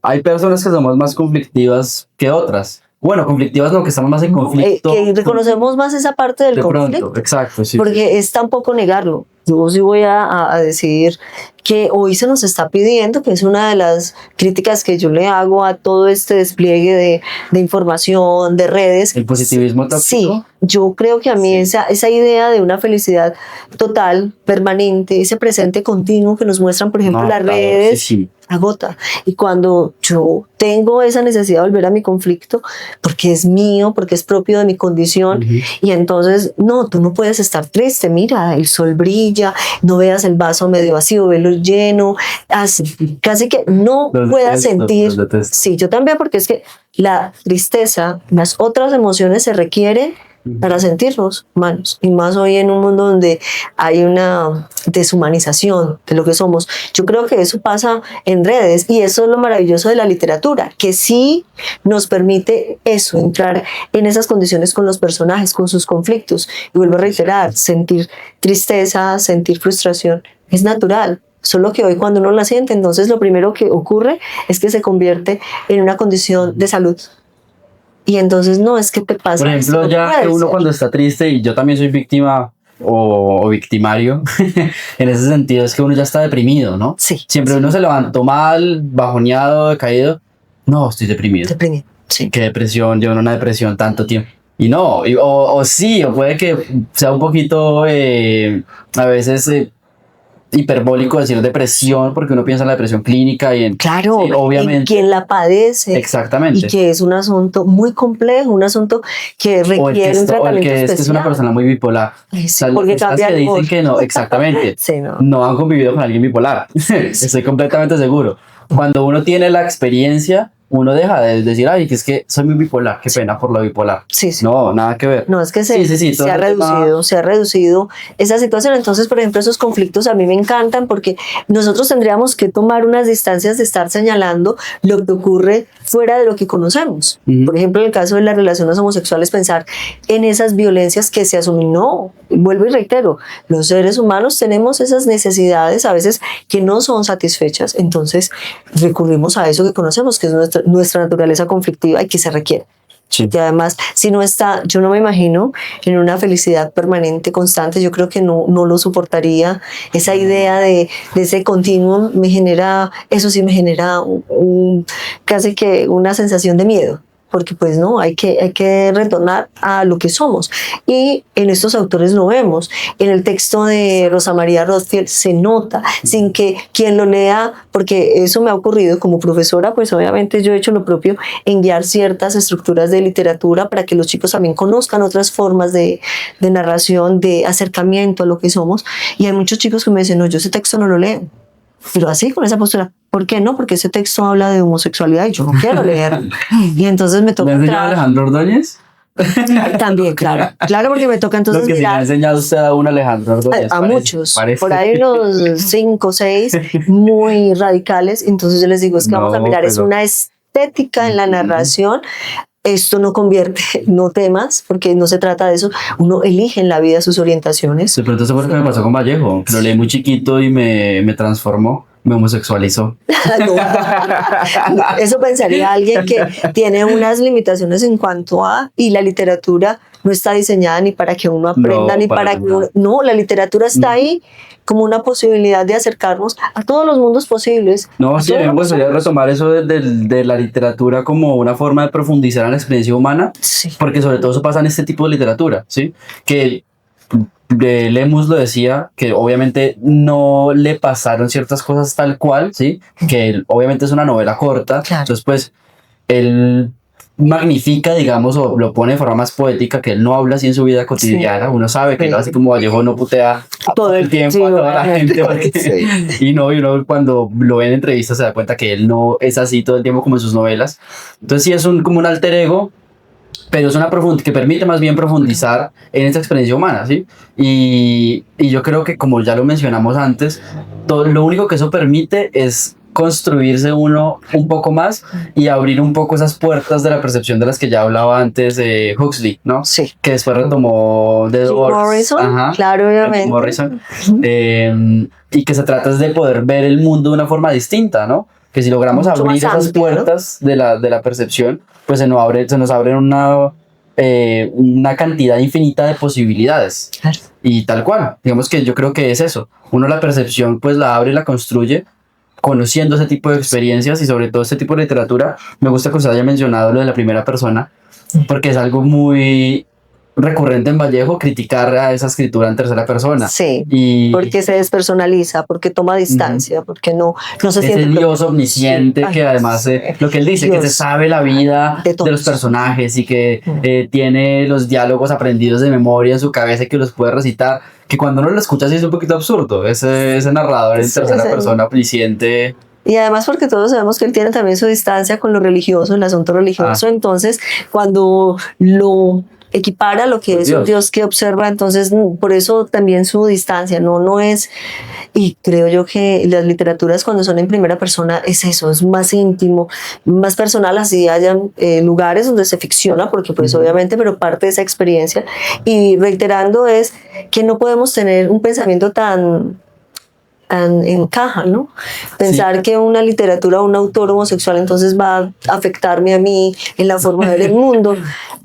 Hay personas que somos más conflictivas que otras. Bueno, conflictivas no, que estamos más en conflicto. Que reconocemos más esa parte del conflicto. Exacto, sí. Porque es tampoco negarlo. Yo sí voy a decir que hoy se nos está pidiendo, que es una de las críticas que yo le hago a todo este despliegue de información, de redes. El positivismo tóxico. Sí, yo creo que a mí esa idea de una felicidad total, permanente, ese presente continuo que nos muestran, por ejemplo, las redes, agota. Y cuando yo tengo esa necesidad de volver a mi conflicto, porque es mío, porque es propio de mi condición, y entonces, no, tú no puedes estar triste, mira, el sol brilla, no veas el vaso medio vacío, velo lleno, casi que no puedas sentir. Sí, yo también, porque es que la tristeza, las otras emociones se requieren para sentirnos humanos, y más hoy en un mundo donde hay una deshumanización de lo que somos. Yo creo que eso pasa en redes, y eso es lo maravilloso de la literatura, que sí nos permite eso, entrar en esas condiciones con los personajes, con sus conflictos, y vuelvo a reiterar, sentir tristeza, sentir frustración, es natural. Solo que hoy cuando uno la siente, entonces lo primero que ocurre es que se convierte en una condición de salud. Y entonces no es que te pasa. Por ejemplo, ya que uno cuando está triste, y yo también soy víctima o victimario en ese sentido es que uno ya está deprimido, ¿no? Sí. Siempre uno se levantó mal, bajoneado, decaído. No, estoy deprimido. Deprimido. Sí. Qué depresión, llevo en una depresión tanto tiempo. Y no, o sí, o puede que sea un poquito a veces hiperbólico decir depresión, porque uno piensa en la depresión clínica y en... Claro, sí, obviamente. en quien la padece. Exactamente. Y que es un asunto muy complejo, un asunto que requiere un tratamiento o el que especial. es una persona muy bipolar. Ay, sí, o sea, porque estas cambia que el humor. dicen que no, exactamente, Sí, no. no han convivido con alguien bipolar. Estoy completamente seguro. Cuando uno tiene la experiencia, uno deja de decir, ay, que es que soy muy bipolar, qué pena por lo bipolar. Sí, sí. No, nada que ver. No, es que Sí, se ha reducido esa situación. Entonces, por ejemplo, esos conflictos a mí me encantan porque nosotros tendríamos que tomar unas distancias de estar señalando lo que ocurre fuera de lo que conocemos. Por ejemplo, en el caso de las relaciones homosexuales, pensar en esas violencias que se asumen. No, vuelvo y reitero, los seres humanos tenemos esas necesidades a veces que no son satisfechas, entonces recurrimos a eso que conocemos, que es nuestra naturaleza conflictiva y que se requiere. Sí. Y además, si no está, yo no me imagino en una felicidad permanente, constante, yo creo que no lo soportaría. Esa idea de ese continuum me genera, eso sí me genera casi que una sensación de miedo. Porque pues no, hay que retornar a lo que somos. Y en estos autores lo vemos. En el texto de Rosa María Rothschild se nota, sin que quien lo lea, porque eso me ha ocurrido como profesora, pues obviamente yo he hecho lo propio en guiar ciertas estructuras de literatura para que los chicos también conozcan otras formas de narración, de acercamiento a lo que somos. Y hay muchos chicos que me dicen, no, yo ese texto no lo leo. Pero así, con esa postura. ¿Por qué no? Porque ese texto habla de homosexualidad y yo no quiero leer. Y entonces me toca... ¿Me enseñó Alejandro Ordóñez? También, claro. Claro, porque me toca entonces Lo que sí me ha enseñado usted a un Alejandro Ordóñez. A muchos. Por ahí unos 5 o 6 muy radicales. Entonces yo les digo, es que vamos a mirar, es una estética en la narración. Esto no convierte, no temas, porque no se trata de eso. Uno elige en la vida sus orientaciones. De pronto eso fue lo que me pasó con Vallejo, que lo leí muy chiquito y me transformó, me homosexualizó. Eso pensaría alguien que tiene unas limitaciones en cuanto a, y la literatura no está diseñada ni para que uno aprenda, ni para que uno... No, la literatura está ahí como una posibilidad de acercarnos a todos los mundos posibles. No, sí, me gustaría retomar eso de la literatura como una forma de profundizar en la experiencia humana, sí. Porque sobre todo eso pasa en este tipo de literatura, ¿sí? Que Lemus lo decía, que obviamente no le pasaron ciertas cosas tal cual, ¿sí? Que él, obviamente es una novela corta, claro. Entonces pues él magnifica, digamos, o lo pone de forma más poética, que él no habla así en su vida cotidiana. Sí. Uno sabe que sí. Así como Vallejo no putea todo el tiempo a toda la gente, porque, sí. y uno cuando lo ve en entrevistas se da cuenta que él no es así todo el tiempo como en sus novelas. Entonces sí es como un alter ego, pero es una que permite más bien profundizar en esta experiencia humana, ¿sí? Y yo creo que, como ya lo mencionamos antes, lo único que eso permite es construirse uno un poco más y abrir un poco esas puertas de la percepción de las que ya hablaba antes de Huxley, ¿no? Sí. Que después retomó de Morrison, ajá, claro, obviamente. Morrison. Y que se trata de poder ver el mundo de una forma distinta, ¿no? Que si logramos mucho abrir esas amplio, puertas, ¿no? de la percepción, pues se nos abre una cantidad infinita de posibilidades. Claro. Y tal cual, digamos que yo creo que es eso. Uno la percepción pues la abre y la construye conociendo ese tipo de experiencias y sobre todo este tipo de literatura. Me gusta que usted haya mencionado lo de la primera persona, porque es algo muy recurrente en Vallejo, criticar a esa escritura en tercera persona. Sí, porque se despersonaliza, porque toma distancia, porque no se siente... Ese Dios omnisciente, sí. Que además, lo que él dice, Dios, que se sabe la vida de los personajes y que tiene los diálogos aprendidos de memoria en su cabeza y que los puede recitar, que cuando uno lo escucha sí es un poquito absurdo, ese narrador en tercera persona omnisciente... Y además porque todos sabemos que él tiene también su distancia con lo religioso, el asunto religioso, entonces cuando lo equipara lo que es un Dios que observa, entonces por eso también su distancia, no es, y creo yo que las literaturas cuando son en primera persona es eso, es más íntimo, más personal, así hayan lugares donde se ficciona, porque pues obviamente, pero parte de esa experiencia, y reiterando es que no podemos tener un pensamiento tan encaja, ¿no? Pensar Sí. que una literatura o un autor homosexual entonces va a afectarme a mí en la forma de ver el mundo.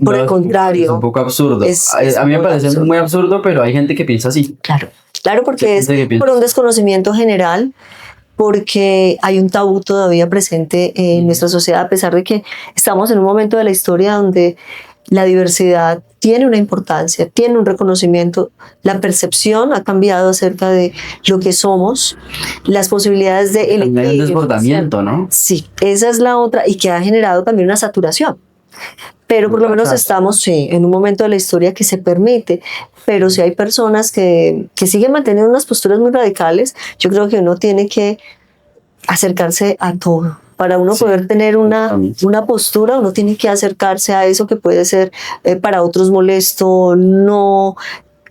Por No, el contrario. es un poco absurdo. Es A mí me muy parece absurdo. muy absurdo, pero hay gente que piensa así. Claro, porque Hay es gente que piensa por un desconocimiento general, porque hay un tabú todavía presente en nuestra sociedad, a pesar de que estamos en un momento de la historia donde la diversidad tiene una importancia, tiene un reconocimiento, la percepción ha cambiado acerca de lo que somos, las posibilidades de también hay un elegir. desbordamiento, ¿no? Sí, esa es la otra, y que ha generado también una saturación. Pero por lo menos Exacto. estamos en un momento de la historia que se permite, pero si hay personas que siguen manteniendo unas posturas muy radicales, yo creo que uno tiene que acercarse a todo. Para uno Sí, poder tener totalmente. una postura, uno tiene que acercarse a eso que puede ser para otros molesto, no,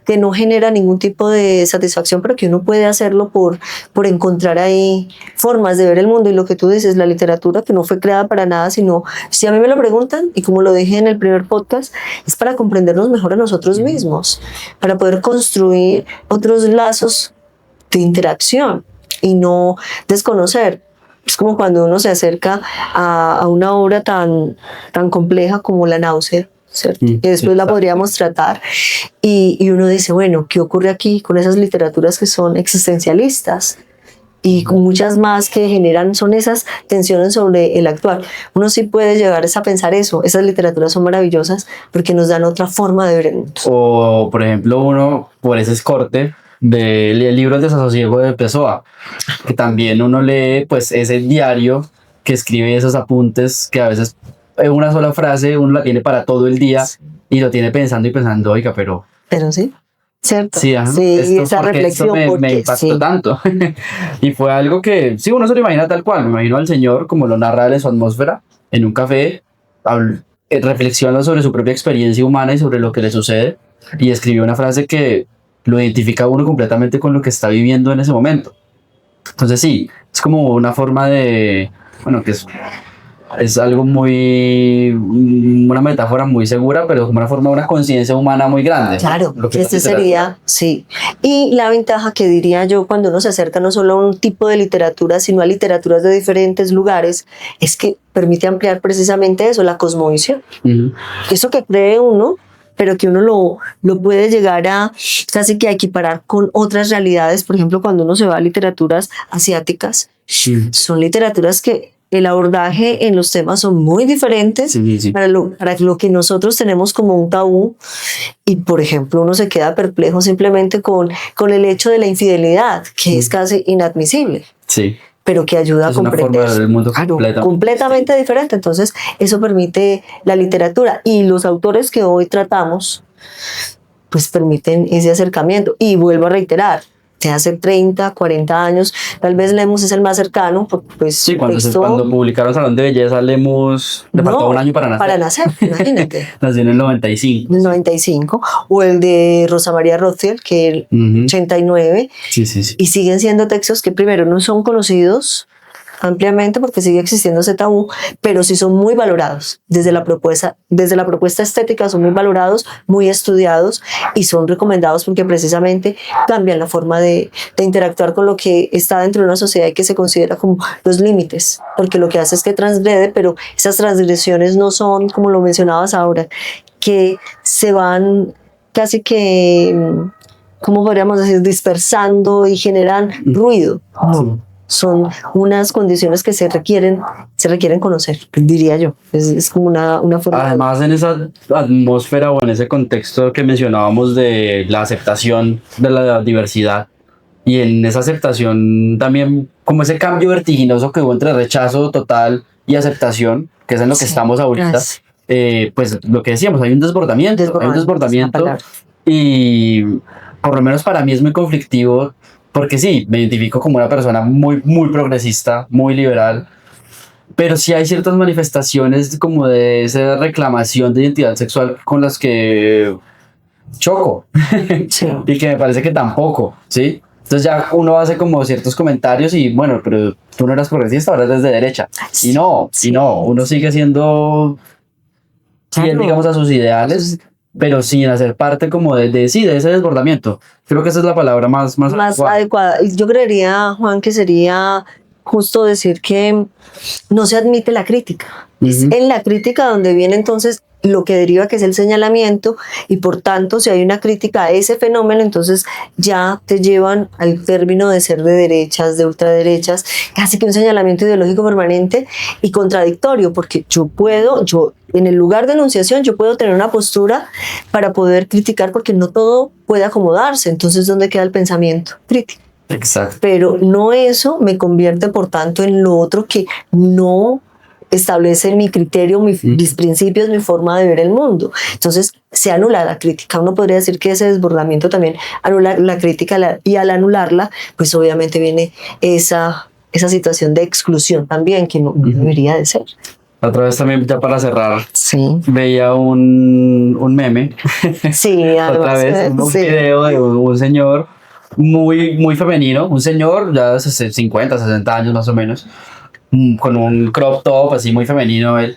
que no genera ningún tipo de satisfacción, pero que uno puede hacerlo por encontrar ahí formas de ver el mundo. Y lo que tú dices, la literatura que no fue creada para nada, sino, si a mí me lo preguntan, y como lo dije en el primer podcast, es para comprendernos mejor a nosotros mismos, para poder construir otros lazos de interacción y no desconocer. Es como cuando uno se acerca a una obra tan compleja como La náusea, ¿cierto? Sí, Que después la exacto. podríamos tratar y uno dice, bueno, ¿qué ocurre aquí con esas literaturas que son existencialistas? Y con muchas más que generan, son esas tensiones sobre el actual. Uno sí puede llegar a pensar eso, esas literaturas son maravillosas porque nos dan otra forma de ver el mundo. O, por ejemplo, uno, por ese escorte del libro El desasosiego de Pessoa, que también uno lee, pues, ese diario que escribe esos apuntes que a veces en una sola frase uno la tiene para todo el día y lo tiene pensando y pensando, oiga, pero Pero sí, ¿cierto? sí, ajá, Sí, esto, esa porque esto reflexión, me porque impactó sí, tanto. Y fue algo que, sí, uno se lo imagina tal cual. Me imagino al señor, como lo narra él en su atmósfera, en un café, reflexiona sobre su propia experiencia humana y sobre lo que le sucede. Y escribió una frase que lo identifica a uno completamente con lo que está viviendo en ese momento. Entonces, sí, es como una forma de, bueno, que es algo muy, una metáfora muy segura, pero como una forma de una conciencia humana muy grande. claro, Lo que es la este literatura. sería, sí. Y la ventaja que diría yo cuando uno se acerca no solo a un tipo de literatura, sino a literaturas de diferentes lugares, es que permite ampliar precisamente eso, la cosmovisión. Ujú. Eso que cree uno, pero que uno lo puede llegar a casi que a equiparar con otras realidades. Por ejemplo, cuando uno se va a literaturas asiáticas, Sí. son literaturas que el abordaje en los temas son muy diferentes Sí, sí. para lo que nosotros tenemos como un tabú. Y, por ejemplo, uno se queda perplejo simplemente con el hecho de la infidelidad, que es casi inadmisible, Sí. pero que ayuda a Es una forma comprender. de ver el mundo Claro, completamente completamente diferente. Entonces, eso permite la literatura. Y los autores que hoy tratamos, pues permiten ese acercamiento. Y vuelvo a reiterar, de hace 30, 40 años, tal vez Lemus es el más cercano, porque pues Sí, su cuando, texto, cuando publicaron Salón de Belleza, Lemus le faltó no, un año para nacer. para nacer, imagínate. Nació en el 95. El 95, o el de Rosa María Rothschild, que el Ujú. 89, Sí, sí, sí. y siguen siendo textos que primero no son conocidos ampliamente porque sigue existiendo ese tabú, pero sí son muy valorados desde la propuesta estética, son muy valorados, muy estudiados y son recomendados porque precisamente cambian la forma de interactuar con lo que está dentro de una sociedad y que se considera como los límites, porque lo que hace es que transgrede, pero esas transgresiones no son, como lo mencionabas ahora, que se van casi que, ¿cómo podríamos decir?, dispersando y generan ruido. No, son unas condiciones que se requieren conocer, diría yo. Es como una forma. Además, en esa atmósfera o en ese contexto que mencionábamos de la aceptación de la diversidad y en esa aceptación también como ese cambio vertiginoso que hubo entre rechazo total y aceptación, que es en lo que Sí. estamos ahorita, pues lo que decíamos, hay un desbordamiento, y por lo menos para mí es muy conflictivo porque sí, me identifico como una persona muy, muy progresista, muy liberal, pero sí hay ciertas manifestaciones como de esa reclamación de identidad sexual con las que choco Sí. y que me parece que tampoco, ¿sí? Entonces ya uno hace como ciertos comentarios y bueno, pero tú no eras progresista, ahora eres de derecha. Sí, Y no, sí. uno sigue siendo fiel, Claro. digamos, a sus ideales, pero sin hacer parte como sí, de ese desbordamiento. Creo que esa es la palabra más adecuada. Y yo creería, Juan, que sería justo decir que no se admite la crítica. Es en la crítica donde viene entonces lo que deriva, que es el señalamiento, y por tanto, si hay una crítica a ese fenómeno, entonces ya te llevan al término de ser de derechas, de ultraderechas, casi que un señalamiento ideológico permanente y contradictorio, porque yo en el lugar de enunciación, yo puedo tener una postura para poder criticar, porque no todo puede acomodarse. Entonces, ¿dónde queda el pensamiento crítico? Exacto. Pero no eso me convierte, por tanto, en lo otro que no establece mi criterio, mis principios, mi forma de ver el mundo. Entonces se anula la crítica. Uno podría decir que ese desbordamiento también anula la crítica, y al anularla, pues obviamente viene esa situación de exclusión también, que no debería de ser. Otra vez también, ya para cerrar, sí, veía un meme, sí, además, otra vez un video de un señor muy femenino, un señor ya de 50, 60 años más o menos, con un crop top así muy femenino él,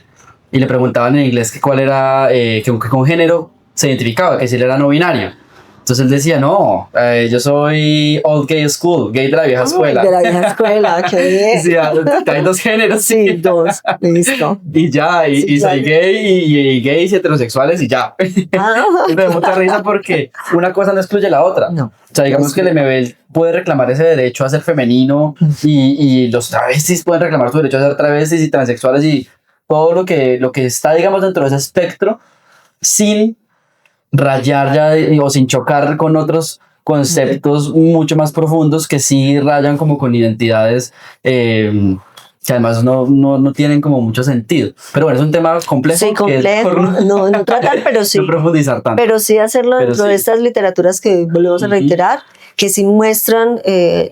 y le preguntaban en inglés que cuál era, que con género se identificaba, que si él era no binario. Entonces él decía, no, yo soy old gay school, gay de la vieja escuela. De la vieja escuela, qué bien. Sí, hay dos géneros. Sí, dos, listo. Y ya, y soy gay, y gays y heterosexuales y ya. Me da mucha risa porque una cosa no excluye la otra. No. O sea, digamos que el MBL puede reclamar ese derecho a ser femenino y los travestis pueden reclamar su derecho a ser travestis y transexuales y todo lo que está, digamos, dentro de ese espectro sin rayar ya o sin chocar con otros conceptos mucho más profundos que sí rayan como con identidades que además no tienen como mucho sentido. Pero bueno, es un tema complejo. Sí, complejo. No tratar, pero sí. No profundizar tanto. Pero sí hacerlo dentro de estas literaturas que volvemos a reiterar, que sí muestran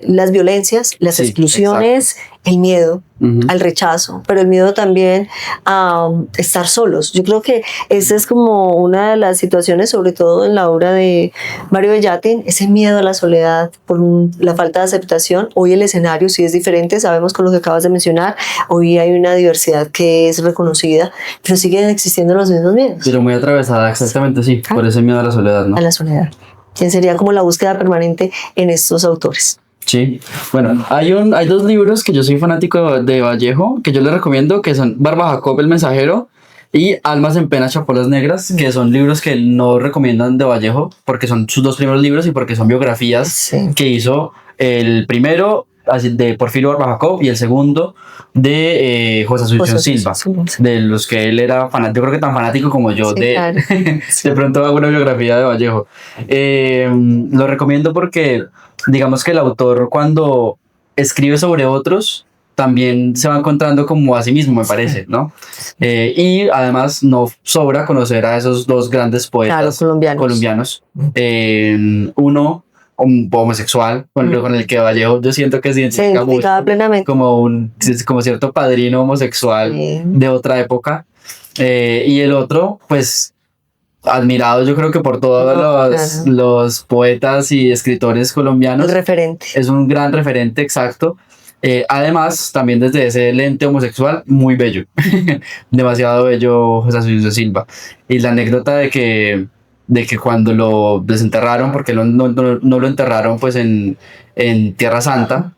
las violencias, las exclusiones, el miedo al rechazo, pero el miedo también a estar solos. Yo creo que esa es como una de las situaciones, sobre todo en la obra de Mario Bellatin, ese miedo a la soledad por la falta de aceptación. Hoy el escenario sí es diferente, sabemos con lo que acabas de mencionar, hoy hay una diversidad que es reconocida, pero siguen existiendo los mismos miedos. Pero muy atravesada, exactamente, sí, por ese miedo a la soledad, ¿no? A la soledad. Que sería como la búsqueda permanente en estos autores. Sí, bueno, hay dos libros que yo soy fanático de Vallejo, que yo les recomiendo, que son Barba Jacob, El Mensajero, y Almas en Pena, Chapolas Negras, que son libros que no recomiendan de Vallejo, porque son sus dos primeros libros y porque son biografías que hizo el primero de Porfirio Barba Jacob y el segundo de José Asunción Silva, de los que él era fanático, yo creo que tan fanático como yo, claro. De pronto hago una biografía de Vallejo. Lo recomiendo porque digamos que el autor cuando escribe sobre otros también se va encontrando como a sí mismo, me parece, ¿no? Y además no sobra conocer a esos dos grandes poetas colombianos. Uno homosexual, con el que Vallejo yo siento que se identifica mucho, plenamente. Como cierto padrino homosexual de otra época, y el otro pues admirado yo creo que por todos los poetas y escritores colombianos. El referente. Es un gran referente, exacto. Además, también desde ese lente homosexual, muy bello. Demasiado bello José Asunción Silva. Y la anécdota de que cuando lo desenterraron, porque no lo enterraron pues en Tierra Santa.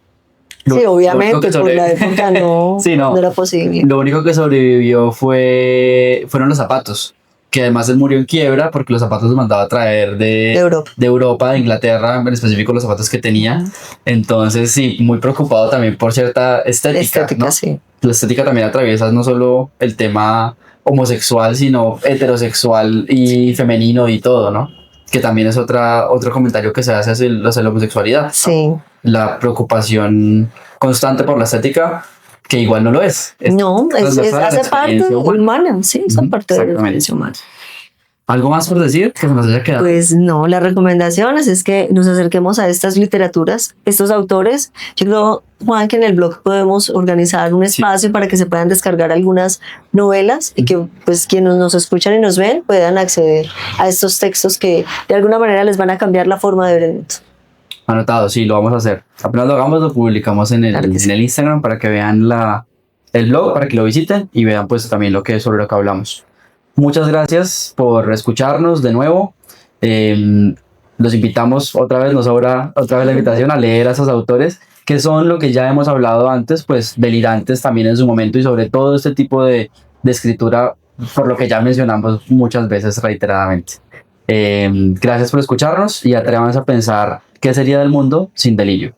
Sí, obviamente, por la época no era posible. Lo único que sobrevivió fueron los zapatos, que además él murió en quiebra porque los zapatos los mandaba a traer de Europa, de Inglaterra, en específico los zapatos que tenía. Entonces sí, muy preocupado también por cierta estética, ¿no? Sí. La estética también atraviesa no solo el tema homosexual, sino heterosexual y femenino y todo, ¿no? Que también es otro comentario que se hace hacia la homosexualidad, ¿no? Sí. La preocupación constante por la estética, que igual no lo es. Hace parte humana, sí, es parte de la experiencia humana. ¿Algo más por decir que se nos haya quedado? Pues no, las recomendaciones es que nos acerquemos a estas literaturas, estos autores. Yo creo, Juan, que en el blog podemos organizar un espacio para que se puedan descargar algunas novelas y que pues quienes nos escuchan y nos ven puedan acceder a estos textos que de alguna manera les van a cambiar la forma de ver el mundo. Anotado, sí, lo vamos a hacer. Apenas lo hagamos, lo publicamos en el Instagram para que vean el blog, para que lo visiten y vean pues también sobre lo que hablamos. Muchas gracias por escucharnos de nuevo. Los invitamos otra vez, nos sobra otra vez la invitación a leer a esos autores que son lo que ya hemos hablado antes, pues delirantes también en su momento y sobre todo este tipo de escritura, por lo que ya mencionamos muchas veces reiteradamente. Gracias por escucharnos y atrévanse a pensar qué sería del mundo sin Delillo.